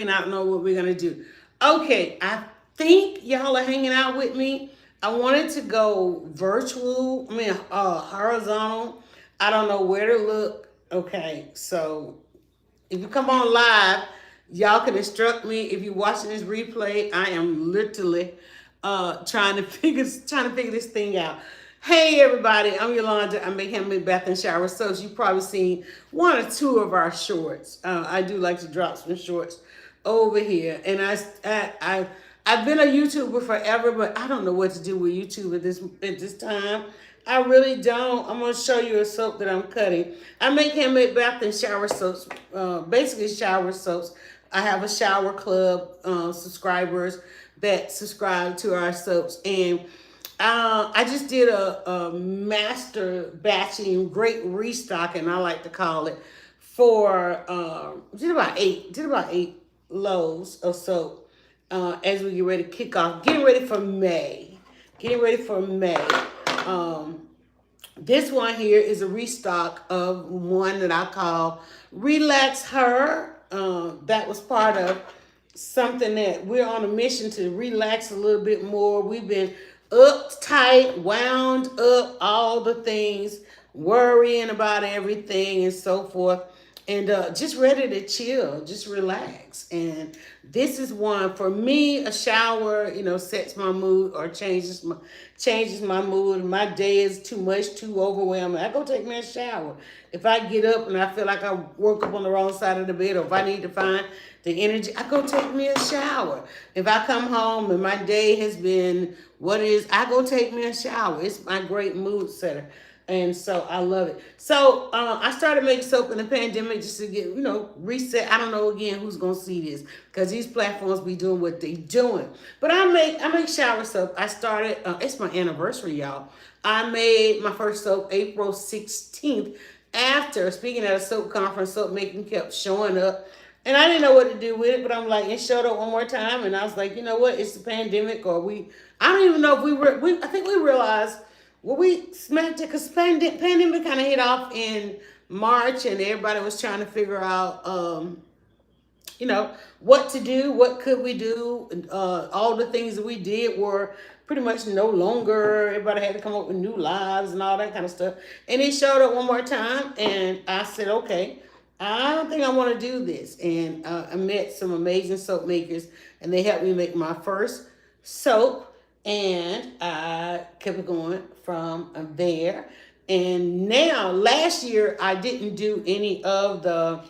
and I don't know what we're gonna do. Okay, I think y'all are hanging out with me. I wanted to go virtual. Horizontal. I don't know where to look. Okay, so if you come on live, y'all can instruct me. If you're watching this replay, I am literally trying to figure this thing out. Hey everybody, I'm Yolanda. I make handmade bath and shower soaps. You've probably seen one or two of our shorts. I do like to drop some shorts over here, and I've been a YouTuber forever, but I don't know what to do with YouTube at this time. I really don't. I'm gonna show you a soap that I'm cutting. I make handmade bath and shower soaps, basically shower soaps. I have a shower club subscribers that subscribe to our soaps, and I just did a master batching, great restocking, I like to call it, for did about eight loaves of soap as we get ready to kick off, getting ready for May, getting ready for May. Um, this one here is a restock of one that I call Relax Her. That was part of something that we're on a mission to relax a little bit more. We've been uptight, wound up, all the things, worrying about everything and so forth, and just ready to chill, just relax. And this is one for me. A shower, sets my mood or changes my mood. My day is too much, too overwhelming. I go take me a shower. If I get up and I feel like I woke up on the wrong side of the bed, or if I need to find the energy, I go take me a shower. If I come home and my day has been what it is, I go take me a shower. It's my great mood setter. And so I love it. So I started making soap in the pandemic just to get, reset. I don't know again who's gonna see this because these platforms be doing what they doing. But I make shower soap. I started. It's my anniversary, y'all. I made my first soap April 16th. After speaking at a soap conference, soap making kept showing up. And I didn't know what to do with it, but I'm like, it showed up one more time, and I was like, you know what? It's the pandemic, or I don't even know if I think we realized. Well, we smacked it because pandemic kind of hit off in March, and everybody was trying to figure out, what to do, what could we do. All the things that we did were pretty much no longer. Everybody had to come up with new lives and all that kind of stuff. And it showed up one more time, and I said, okay, I don't think I want to do this. And I met some amazing soap makers, and they helped me make my first soap. And I kept going from there. And now, last year, I didn't do any of the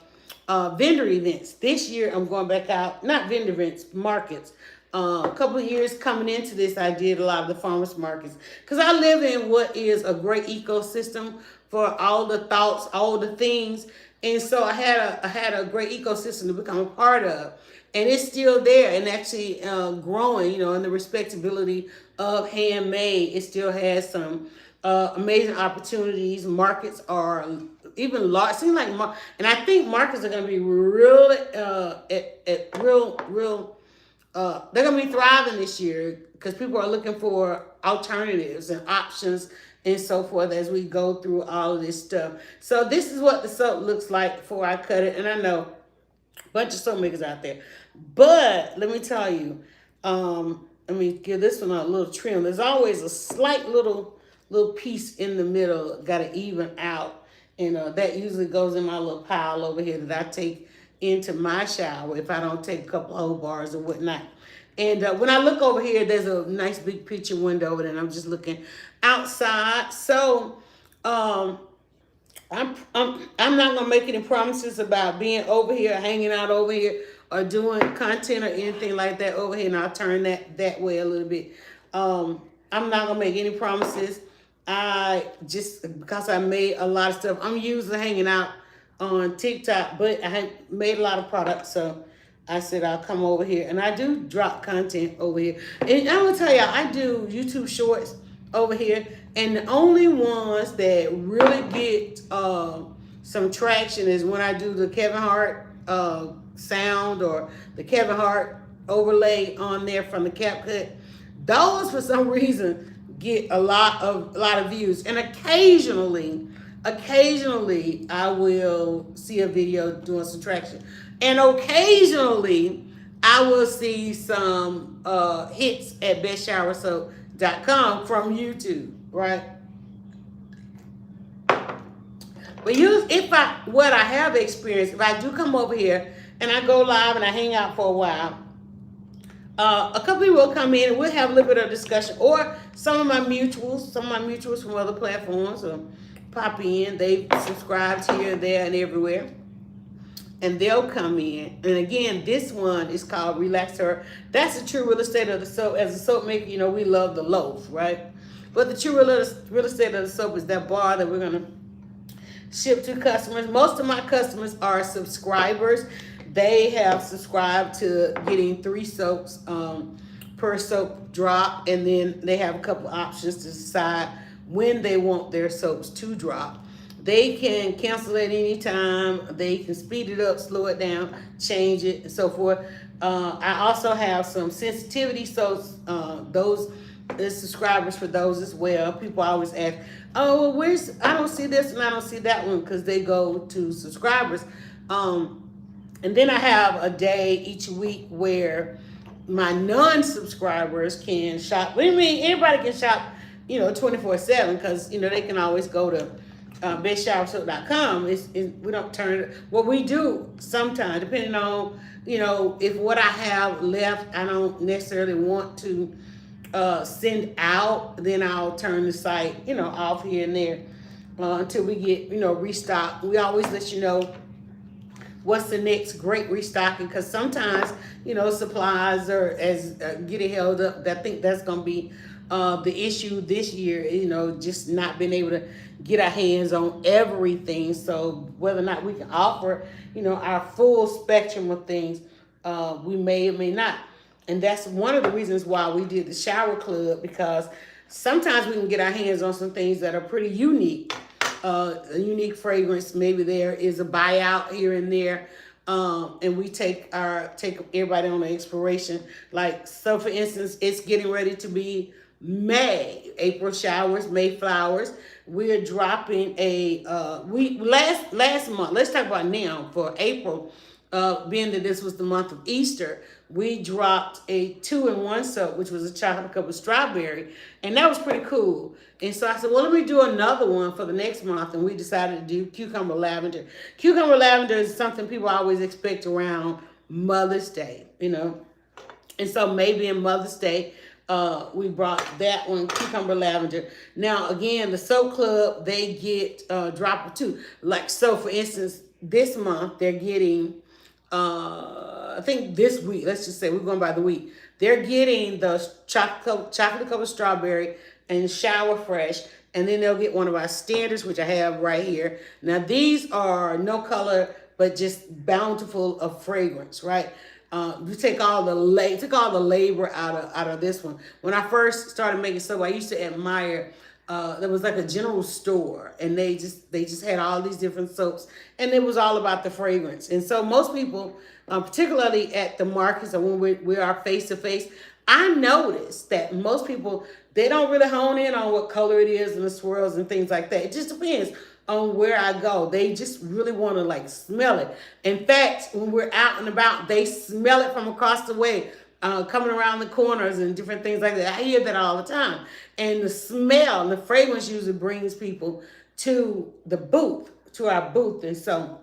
vendor events. This year, I'm going back out, not vendor events, markets. A couple of years coming into this, I did a lot of the farmers markets because I live in what is a great ecosystem for all the thoughts, all the things. And so I had a great ecosystem to become a part of. And it's still there and actually growing, in the respectability of handmade. It still has some amazing opportunities. Markets are even large. Seems like, and I think markets are going to be really, they're going to be thriving this year because people are looking for alternatives and options and so forth as we go through all of this stuff. So this is what the soap looks like before I cut it. And I know a bunch of soap makers out there. But let me tell you, let me give this one a little trim. There's always a slight little piece in the middle, got to even out. And that usually goes in my little pile over here that I take into my shower if I don't take a couple whole bars or whatnot. And when I look over here, there's a nice big picture window over there, and I'm just looking outside. So I'm not gonna make any promises about being over here, hanging out over here, or doing content or anything like that over here. And I'll turn that way a little bit. I'm not gonna make any promises. I just because I made a lot of stuff. I'm usually hanging out on TikTok, but I had made a lot of products, so I said I'll come over here, and I do drop content over here. And I'm gonna tell y'all, I do YouTube shorts over here, and the only ones that really get some traction is when I do the Kevin Hart sound or the Kevin Hart overlay on there from the CapCut. Those, for some reason, get a lot of views, and occasionally I will see a video doing some traction. And occasionally, I will see some hits at bestshowersoap.com from YouTube, right? But what I have experienced, if I do come over here and I go live and I hang out for a while, a couple people will come in and we'll have a little bit of discussion. Or some of my mutuals from other platforms will pop in. They subscribed here and there and everywhere. And they'll come in. And again, this one is called Relax Her. That's the true real estate of the soap. As a soap maker, you know, we love the loaf, right? But the true real estate of the soap is that bar that we're going to ship to customers. Most of my customers are subscribers. They have subscribed to getting 3 soaps per soap drop, and then they have a couple options to decide when they want their soaps to drop. They can cancel at any time. They can speed it up, slow it down, change it, and so forth. I also have some sensitivity soaps. Those subscribers for those as well. People always ask, "Oh, well, I don't see this and I don't see that one," because they go to subscribers. And then I have a day each week where my non-subscribers can shop. What do you mean? Everybody can shop, 24/7, because they can always go to bestshowersoap.com. We don't turn it. What we do sometimes, depending on if what I have left I don't necessarily want to send out, then I'll turn the site off here and there until we get restock. We always let you know what's the next great restocking, because sometimes supplies are getting held up. I think that's going to be the issue this year, just not being able to get our hands on everything. So whether or not we can offer our full spectrum of things, we may or may not. And that's one of the reasons why we did the shower club, because sometimes we can get our hands on some things that are pretty unique. A unique fragrance. Maybe there is a buyout here and there. And we take everybody on an expiration. So for instance, it's getting ready to be May. April showers, May flowers. We're dropping last month. Let's talk about now for April. Being that this was the month of Easter, we dropped a 2-in-1 soap, which was a chocolate covered strawberry, and that was pretty cool. And so I said, well, let me do another one for the next month, and we decided to do cucumber lavender. Cucumber lavender is something people always expect around Mother's Day, and so maybe in Mother's Day, we brought that one, cucumber lavender. Now, again, the soap club, they get a drop or 2. So for instance, this month they're getting, I think this week, let's just say we're going by the week, they're getting the chocolate covered strawberry and shower fresh, and then they'll get one of our standards, which I have right here. Now these are no color, but just bountiful of fragrance, right? You take all the labor out of this one. When I first started making soap, I used to admire. There was like a general store, and they just had all these different soaps, and it was all about the fragrance. And so most people, particularly at the markets or when we are face to face, I noticed that most people, they don't really hone in on what color it is and the swirls and things like that. It just depends on where I go. They just really want to smell it. In fact, when we're out and about, they smell it from across the way. Coming around the corners and different things like that. I hear that all the time. And the smell and the fragrance usually brings people to the booth, to our booth. And so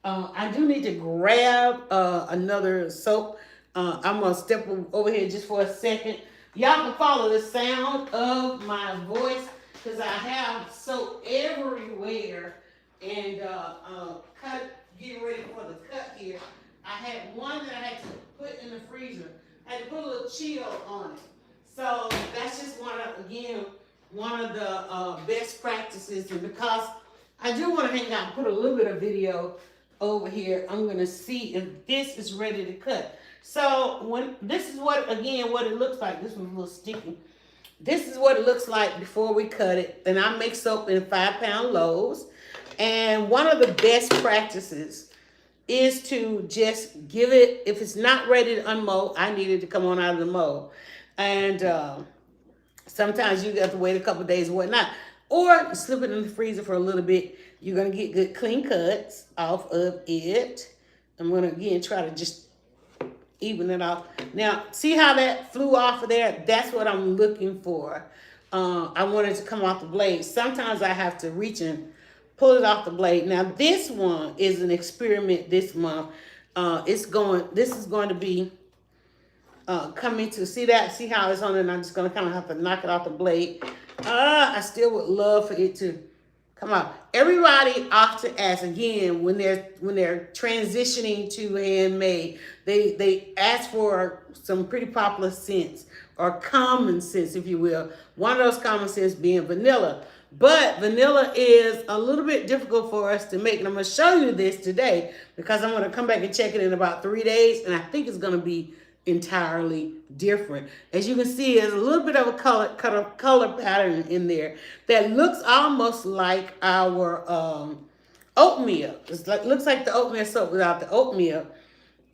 I do need to grab another soap. I'm going to step over here just for a second. Y'all can follow the sound of my voice, because I have soap everywhere. And getting ready for the cut here. I had one that I had to put in the freezer. I had to put a little chill on it. So that's just one of the best practices. And because I do want to hang out and put a little bit of video over here, I'm going to see if this is ready to cut. So this is what it looks like. This one's a little sticky. This is what it looks like before we cut it. And I make soap in 5-pound loaves. And one of the best practices is to just give it, if it's not ready to unmold, I need it to come on out of the mold. And sometimes you have to wait a couple of days and whatnot. Or slip it in the freezer for a little bit. You're going to get good clean cuts off of it. I'm going to again try to just even it off. Now, see how that flew off of there? That's what I'm looking for. I want it to come off the blade. Sometimes I have to reach and pull it off the blade. Now, this one is an experiment this month. This is going to be coming to, see how it's on it, and I'm just going to kind of have to knock it off the blade. I still would love for it to come out. Everybody often asks, again, when they're transitioning to handmade, they ask for some pretty popular scents or common sense, if you will. One of those common sense being vanilla. But vanilla is a little bit difficult for us to make. And I'm going to show you this today because I'm going to come back and check it in about 3 days. And I think it's going to be entirely different. As you can see, there's a little bit of a color pattern in there that looks almost like our oatmeal. Looks like the oatmeal soap without the oatmeal.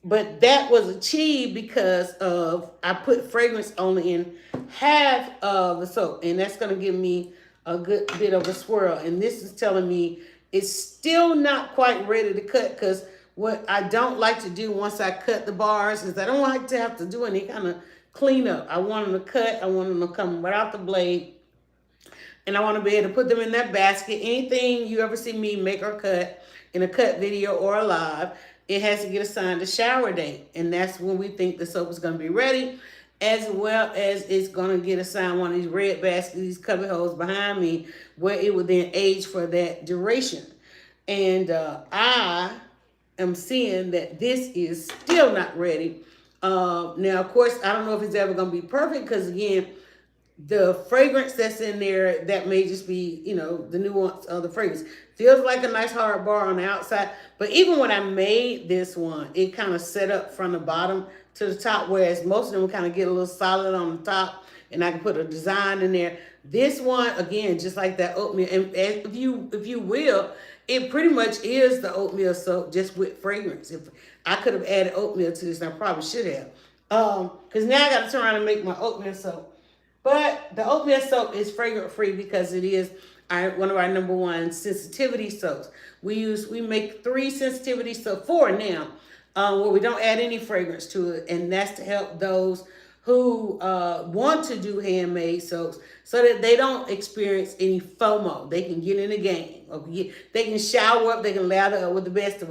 But that was achieved because of I put fragrance only in half of the soap. And that's going to give me a good bit of a swirl. And this is telling me it's still not quite ready to cut, because what I don't like to do once I cut the bars is I don't like to have to do any kind of cleanup. I want them to cut. I want them to come right out the blade. And I want to be able to put them in that basket. Anything you ever see me make or cut in a cut video or a live, it has to get assigned a shower date. And that's when we think the soap is going to be ready, as well as it's going to get assigned one of these red baskets, these cubby holes behind me, where it will then age for that duration. And I am seeing that this is still not ready. Now, of course, I don't know if it's ever going to be perfect, because, again, the fragrance that's in there, that may just be, the nuance of the fragrance. Feels like a nice hard bar on the outside. But even when I made this one, it kind of set up from the bottom to the top, whereas most of them kind of get a little solid on the top, and I can put a design in there. This one, again, just like that oatmeal, and if you will, it pretty much is the oatmeal soap just with fragrance. If I could have added oatmeal to this, I probably should have. Because now I got to turn around and make my oatmeal soap. But the oatmeal soap is fragrance free because it is one of our #1 sensitivity soaps. We make 3 sensitivity soaps, 4 now, where we don't add any fragrance to it, and that's to help those who want to do handmade soaps so that they don't experience any FOMO. They can get in the game. They can shower up. They can lather up with the rest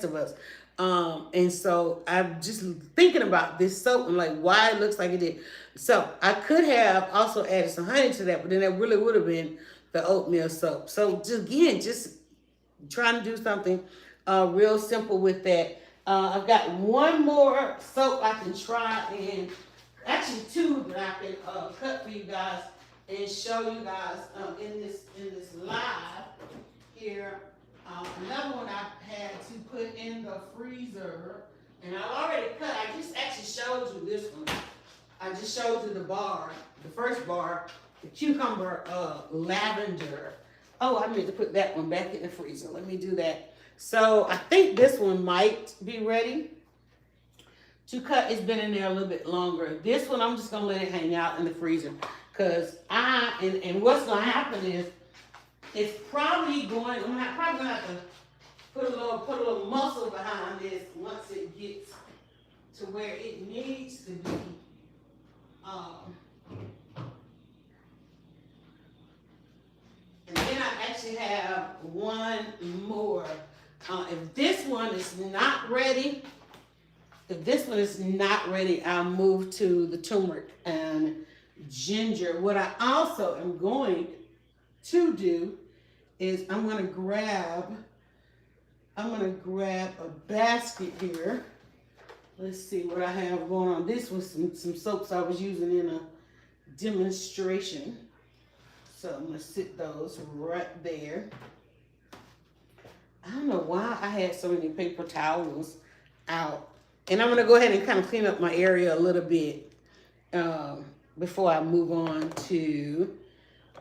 of us. And so I'm just thinking about this soap and like why it looks like it did. So I could have also added some honey to that, but then that really would have been the oatmeal soap. So just trying to do something real simple with that. I've got one more soap I can try, and actually 2 that I can cut for you guys and show you guys in this live here. Another one I had to put in the freezer, and I already cut. I just actually showed you this one. I just showed you the bar, the first bar, the cucumber lavender. Oh, I meant to put that one back in the freezer. Let me do that. So I think this one might be ready to cut. It's been in there a little bit longer. This one, I'm just going to let it hang out in the freezer, because and what's going to happen is it's probably going to have to put a little muscle behind this once it gets to where it needs to be. And then I actually have one more. If this one is not ready, I'll move to the turmeric and ginger. What I also am going to do is I'm going to grab a basket here. Let's see what I have going on. This was some soaps I was using in a demonstration. So I'm going to sit those right there. I don't know why I had so many paper towels out. And I'm going to go ahead and kind of clean up my area a little bit before I move on to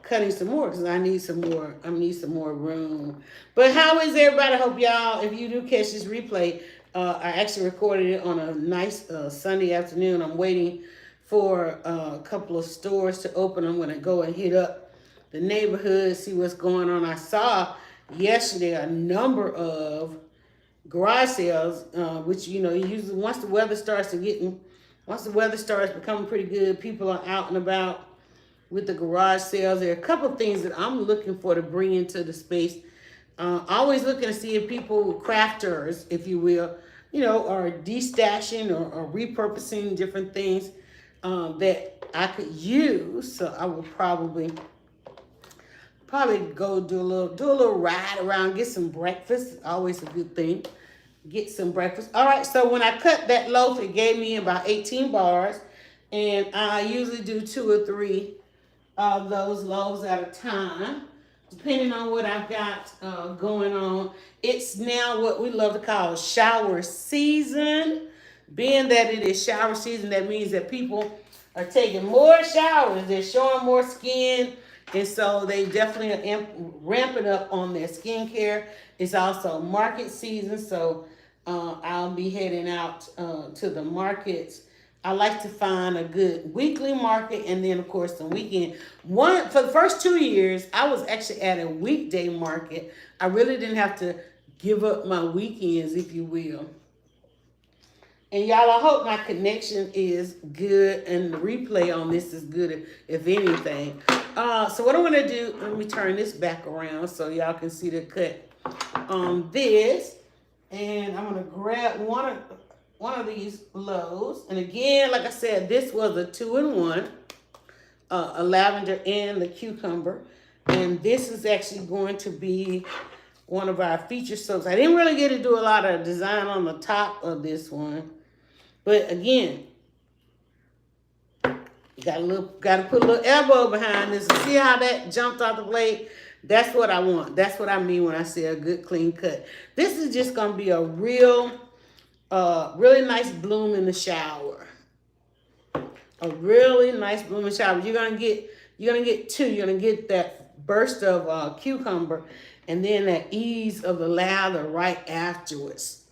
cutting some more, because I need some more room. But how is everybody? I hope y'all, if you do catch this replay, I actually recorded it on a nice Sunday afternoon. I'm waiting for a couple of stores to open. I'm going to go and hit up the neighborhood, see what's going on. I saw yesterday a number of garage sales, which you know usually once the weather starts becoming pretty good, people are out and about with the garage sales. There are a couple of things that I'm looking for to bring into the space. Always looking to see if people, crafters, if you will, you know, are destashing or repurposing different things that I could use. So I will probably go do a little ride around, get some breakfast. Always a good thing. Get some breakfast. All right, so when I cut that loaf, it gave me about 18 bars, and I usually do 2 or 3 of those loaves at a time, depending on what I've got going on. It's now what we love to call shower season. Being that it is shower season, that means that people are taking more showers. They're showing more skin. And so they definitely are ramping up on their skincare. It's also market season. So I'll be heading out to the markets. I like to find a good weekly market, and then of course the weekend. For the first 2 years, I was actually at a weekday market. I really didn't have to give up my weekends, if you will. And y'all, I hope my connection is good and the replay on this is good, if anything. So what I'm gonna do, let me turn this back around so y'all can see the cut on this. And I'm gonna grab one of these loaves. And again, like I said, this was a 2-in-1, a lavender and the cucumber. And this is actually going to be one of our feature soaps. I didn't really get to do a lot of design on the top of this one. But again, you got to put a little elbow behind this. See how that jumped off the blade? That's what I want. That's what I mean when I say a good clean cut. This is just going to be a really nice bloom in the shower. A really nice bloom in the shower. You're gonna get 2. You're gonna get that burst of cucumber, and then that ease of the lather right afterwards.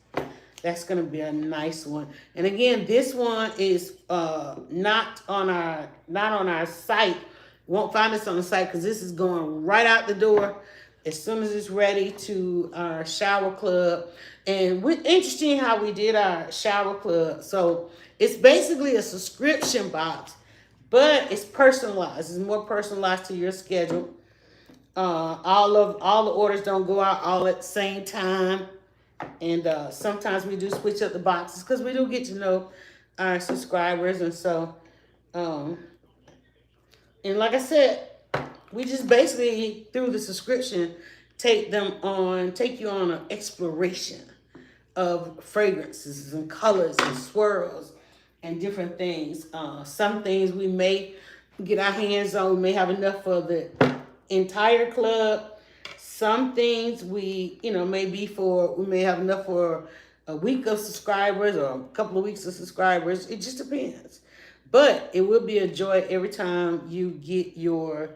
That's gonna be a nice one. And again, this one is not on our site. Won't find this on the site because this is going right out the door as soon as it's ready to our shower club. And interesting how we did our shower club. So it's basically a subscription box, but it's personalized. It's more personalized to your schedule. All the orders don't go out all at the same time. And sometimes we do switch up the boxes because we do get to know our subscribers. And so, and like I said, we just basically, through the subscription, take you on an exploration of fragrances and colors and swirls and different things. Some things we may get our hands on. We may have enough for the entire club. Some things we may have enough for a week of subscribers or a couple of weeks of subscribers. It just depends. But it will be a joy every time you get your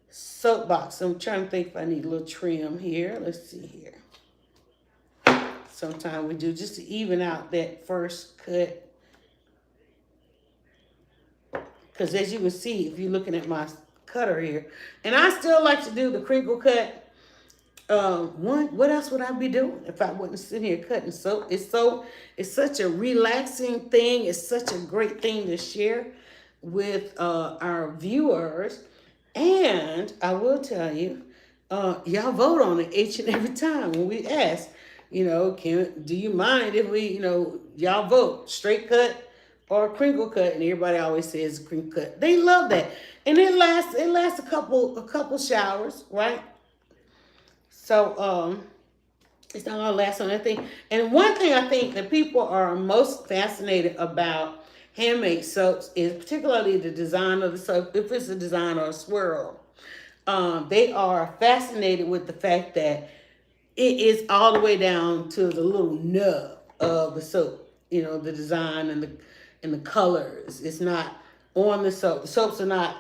soapbox. I'm trying to think if I need a little trim here. Let's see here. Sometimes we do just to even out that first cut. Because as you can see, if you're looking at my cutter here, and I still like to do the crinkle cut. What else would I be doing if I wasn't sitting here cutting soap? It's such a relaxing thing. It's such a great thing to share with our viewers. And I will tell you, y'all vote on it each and every time when we ask, do you mind if we, y'all vote straight cut or crinkle cut? And everybody always says crinkle cut. They love that. And it lasts a couple showers, right? So it's not gonna last on anything. And one thing I think that people are most fascinated about handmade soaps is particularly the design of the soap. If it's a design or a swirl, they are fascinated with the fact that it is all the way down to the little nub of the soap. The design and the colors. It's not on the soap. The soaps are not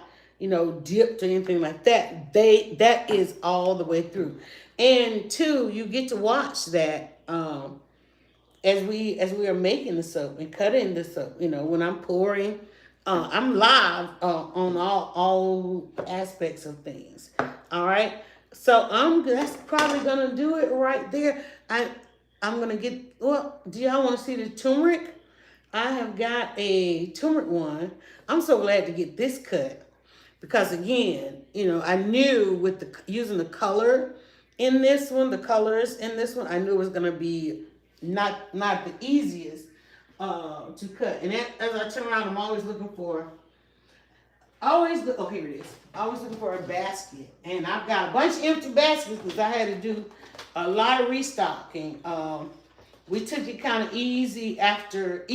dipped or anything like that. That is all the way through. And 2, you get to watch that as we are making the soap and cutting the soap. When I'm pouring, I'm live on all aspects of things. All right. So that's probably gonna do it right there. I I'm gonna get, well, do y'all want to see the turmeric? I have got a turmeric one. I'm so glad to get this cut because again, I knew with the using the color in this one, the colors in this one, I knew it was gonna be not the easiest to cut. And as I turn around, I'm always looking for. Oh, here it is. Always looking for a basket, and I've got a bunch of empty baskets because I had to do a lot of restocking. We took it kind of easy after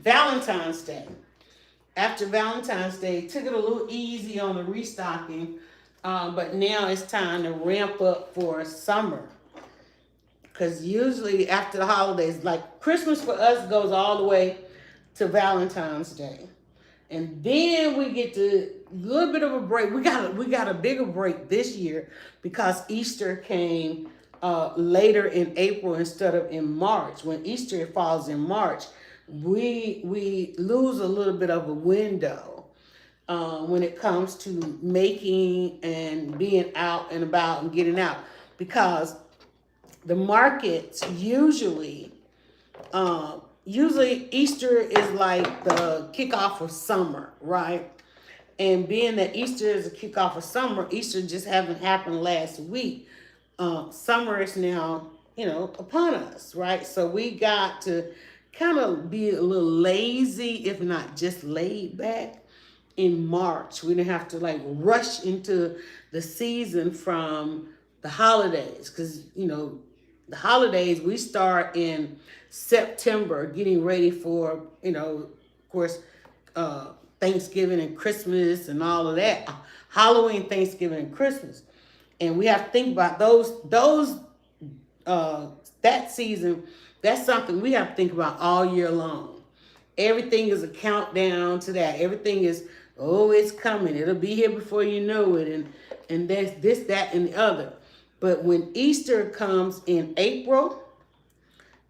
Valentine's Day. After Valentine's Day, took it a little easy on the restocking, but now it's time to ramp up for summer. Because usually after the holidays, like Christmas for us goes all the way to Valentine's Day. And then we get to a little bit of a break. We got a bigger break this year because Easter came later in April instead of in March. When Easter falls in March, we lose a little bit of a window when it comes to making and being out and about and getting out, because the markets usually Easter is like the kickoff of summer, right? And being that Easter is a kickoff of summer, Easter just haven't happened last week. Summer is now, upon us, right? So we got to kind of be a little lazy, if not just laid back in March. We didn't have to like rush into the season from the holidays because, the holidays, we start in September getting ready for, of course, Thanksgiving and Christmas and all of that. Halloween, Thanksgiving, and Christmas. And we have to think about that season. That's something we have to think about all year long. Everything is a countdown to that. Everything is, it's coming. It'll be here before you know it. And there's this, that, and the other. But when Easter comes in April,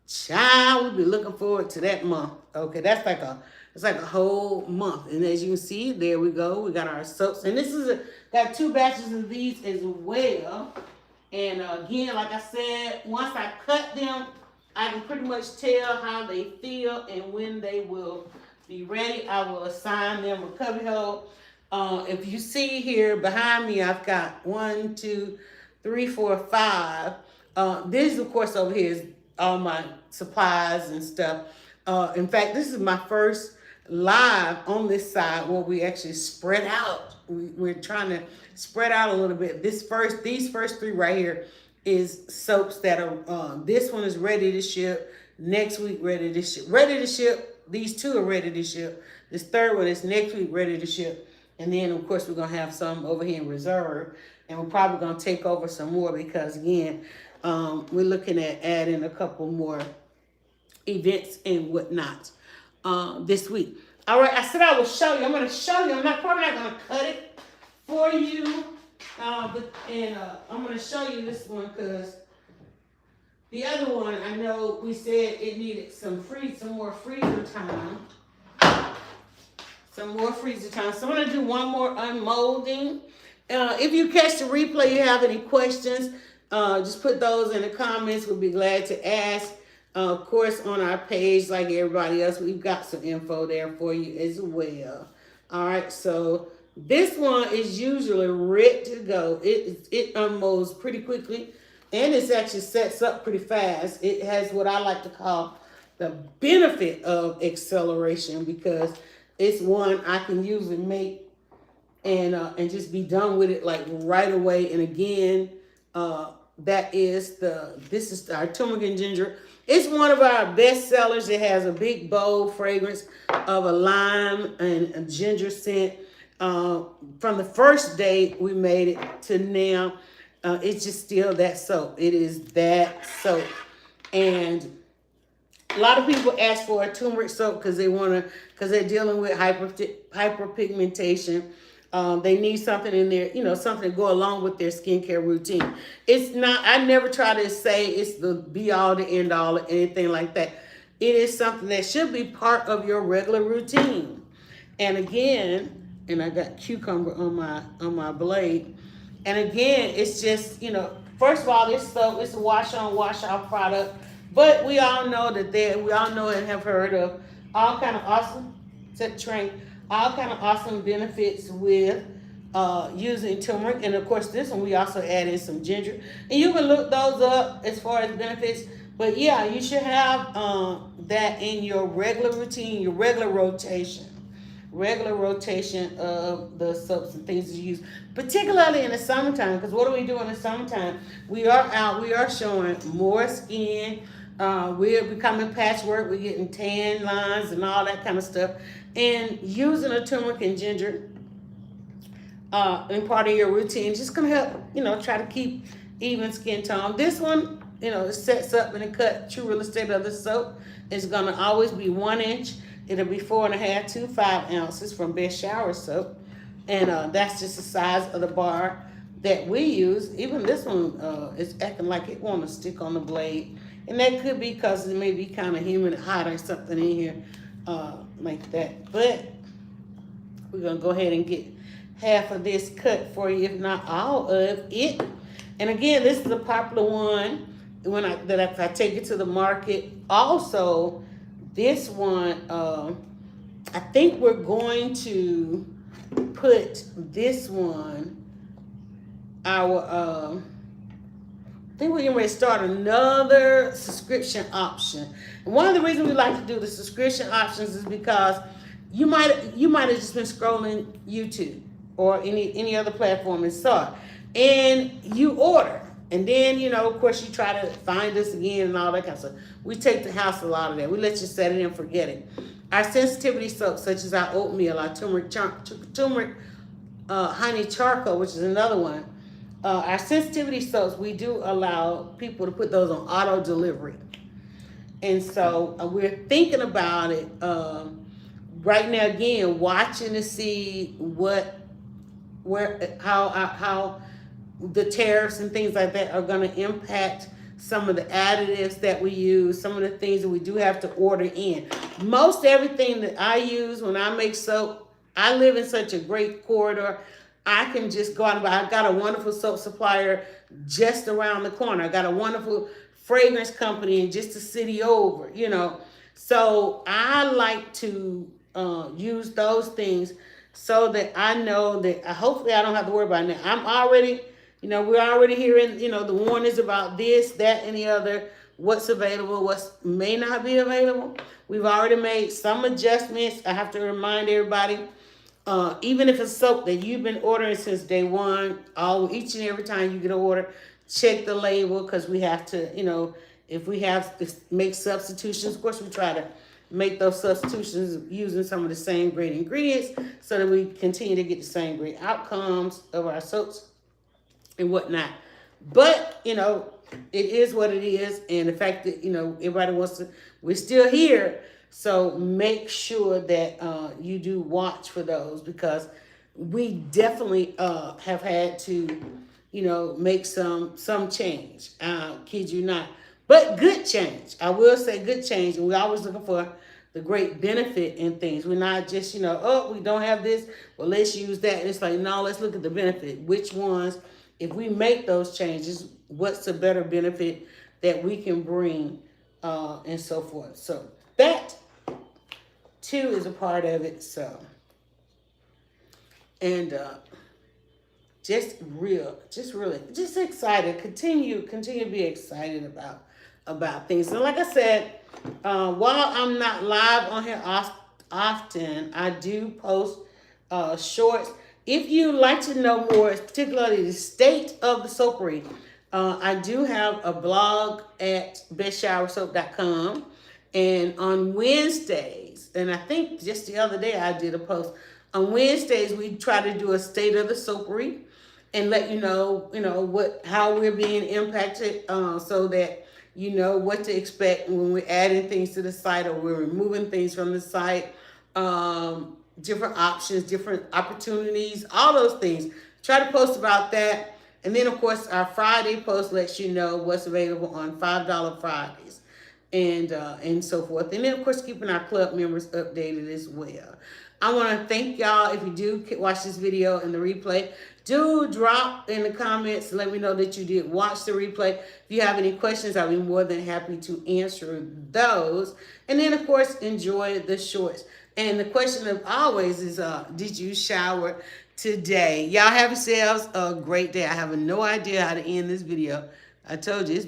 child, we'll be looking forward to that month. Okay, it's like a whole month. And as you can see, there we go. We got our soaps. And this is got 2 batches of these as well. And again, like I said, once I cut them, I can pretty much tell how they feel and when they will be ready. I will assign them a cubbyhole. If you see here behind me, I've got 1, 2, 3, 4, 5. This, of course, over here is all my supplies and stuff. In fact, this is my first live on this side where we actually spread out. We're trying to spread out a little bit. These first 3 right here is soaps that are, this one is ready to ship. Next week, ready to ship. Ready to ship. These 2 are ready to ship. This 3rd one is next week, ready to ship. And then, of course, we're going to have some over here in reserve. And we're probably going to take over some more because, again, we're looking at adding a couple more events and whatnot this week. All right, I said I will show you. I'm going to show you. Probably not going to cut it for you. I'm going to show you this one because the other one, I know we said it needed some more freezer time. Some more freezer time. So I'm going to do one more unmolding. If you catch the replay, you have any questions, just put those in the comments. We'll be glad to ask. Of course, on our page, like everybody else, we've got some info there for you as well. All right, so this one is usually ready to go. It unmolds pretty quickly, and it actually sets up pretty fast. It has what I like to call the benefit of acceleration because it's one I can usually make and just be done with it like right away. And again, this is our turmeric and ginger. It's one of our best sellers. It has a big bold fragrance of a lime and a ginger scent. From the first day we made it to now, it's just still that soap. It is that soap. And a lot of people ask for a turmeric soap because they're dealing with hyperpigmentation. They need something in there, something to go along with their skincare routine. It's not, I never try to say it's the be all, the end all, or anything like that. It is something that should be part of your regular routine. And again, and I got cucumber on my blade. And again, it's just, First of all, this soap is a wash on, wash off product, but we all know we all know and have heard of all kind of awesome, train, all kind of awesome benefits with using turmeric, and of course this one we also add in some ginger, and you can look those up as far as benefits. But yeah, you should have that in your regular routine, your regular rotation of the soaps and things you use, particularly in the summertime. Because what do we do in the summertime? We are showing more skin. We're becoming patchwork. We're getting tan lines and all that kind of stuff. And using a turmeric and ginger in part of your routine just gonna help, try to keep even skin tone. This one, it sets up and it cut true real estate of the soap. It's gonna always be 1 inch. It'll be 4.5 to 5 ounces from Best Shower Soap. And that's just the size of the bar that we use. Even this one is acting like it want to stick on the blade. And that could be because it may be kind of humid and hot or something in here like that. But we're going to go ahead and get half of this cut for you, if not all of it. And again, this is a popular one if I take it to the market. Also, this one, I think we're going to put this one, I think we're going to start another subscription option. And one of the reasons we like to do the subscription options is because you might have just been scrolling YouTube or any other platform and saw it, and you order. And then, of course, you try to find us again and all that kind of stuff. We take the hassle out of that. We let you set it and forget it. Our sensitivity soaps, such as our oatmeal, our turmeric honey charcoal, which is another one. Our sensitivity soaps, we do allow people to put those on auto delivery. And so we're thinking about it right now, again, watching to see how the tariffs and things like that are going to impact some of the additives that we use, some of the things that we do have to order in. Most everything that I use when I make soap, I live in such a great corridor. I can just go out and buy. I've got a wonderful soap supplier just around the corner. I got a wonderful fragrance company in just a city over, So I like to use those things so that I know that hopefully I don't have to worry about it. Now, I'm already, we're already hearing, the warnings about this, that, and the other, what's available, what may not be available. We've already made some adjustments. I have to remind everybody, even if it's soap that you've been ordering since day one, each and every time you get an order, check the label, because we have to, if we have to make substitutions, of course we try to make those substitutions using some of the same great ingredients so that we continue to get the same great outcomes of our soaps and whatnot. But, it is what it is. And the fact that, everybody we're still here. So make sure that you do watch for those, because we definitely have had to, make some change. Kid you not. But good change. I will say good change. And we're always looking for the great benefit in things. We're not just, we don't have this, well, let's use that. It's like, no, let's look at the benefit. Which ones, if we make those changes, what's the better benefit that we can bring and so forth. So that, too, is a part of it. So, and just excited. Continue to be excited about things. So like I said, while I'm not live on here often, I do post shorts. If you like to know more, particularly the state of the soapery, I do have a blog at bestshowersoap.com. And on Wednesdays, and I think just the other day I did a post, on Wednesdays we try to do a state of the soapery and let you know, how we're being impacted, so that you know what to expect when we're adding things to the site or we're removing things from the site, different options, different opportunities, all those things. Try to post about that. And then, of course, our Friday post lets you know what's available on $5 Fridays and so forth. And then, of course, keeping our club members updated as well. I want to thank y'all. If you do watch this video and the replay, Do drop in the comments. Let me know that you did watch the replay. If you have any questions, I'll be more than happy to answer those. And then, of course, enjoy the shorts. And the question of always is, did you shower today? Y'all have yourselves a great day. I have no idea how to end this video. I told you it's